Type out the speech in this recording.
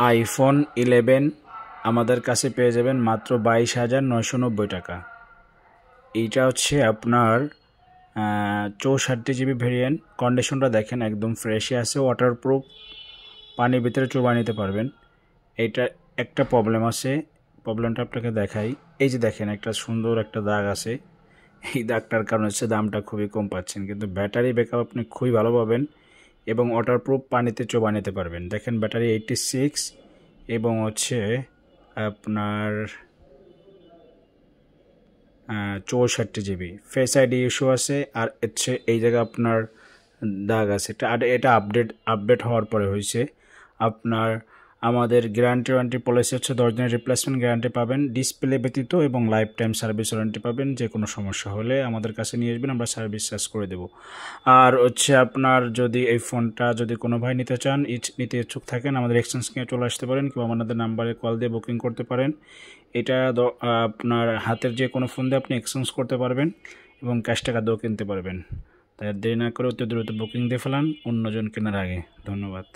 IPhone 11 আমাদের কাছে পেয়ে যাবেন মাত্র 22,990 টাকা। এইটা হচ্ছে আপনার 64 জিবি ভেরিয়েন্ট। কন্ডিশনটা দেখেন একদম ফ্রেশই আছে, ওয়াটারপ্রুফ, পানির ভিতরে চুবাই নিতে পারবেন। এইটা একটা প্রবলেম আছে, প্রবলেমটা আপনাকে দেখাই। এই যে দেখেন একটা সুন্দর একটা দাগ আছে, এই দাগটার কারণে হচ্ছে দামটা খুবই কম পাচ্ছেন, কিন্তু ব্যাটারি ব্যাকআপ আপনি খুবই ভালো পাবেন এবং ওয়াটারপ্রুফ, পানিতে চোবাই নিতে পারবেন। দেখেন ব্যাটারি 86 এবং হচ্ছে আপনার 64 জিবি। ফেস আইডি ইস্যু আছে, আর হচ্ছে এই জায়গায় আপনার দাগ আছে। এটা আপডেট হওয়ার পরে হয়েছে। আপনার আমাদের ওয়ারেন্টি পলিসি হচ্ছে 10 দিনের রিপ্লেসমেন্ট গ্যারান্টি পাবেন ডিসপ্লে ব্যতীত, এবং লাইফ টাইম সার্ভিস ওয়ারেন্টি পাবেন। যে কোনো সমস্যা হলে আমাদের কাছে নিয়ে আসবেন, আমরা সার্ভিস চার্জ করে দেব। আর হচ্ছে আপনার যদি এই ফোনটা যদি কোনো ভাই নিতে চান, নিতে ইচ্ছুক থাকেন, আমাদের এক্সচেঞ্জ নিয়ে চলে আসতে পারেন, কিংবা আমাদের নাম্বারে কল দিয়ে বুকিং করতে পারেন। এটা আপনার হাতের যে কোনো ফোন দিয়ে আপনি এক্সচেঞ্জ করতে পারবেন এবং ক্যাশ টাকা দিয়েও কিনতে পারবেন। তাই দেরি না করে অতি দ্রুত বুকিং দিয়ে ফেলান অন্যজন কেনার আগে। ধন্যবাদ।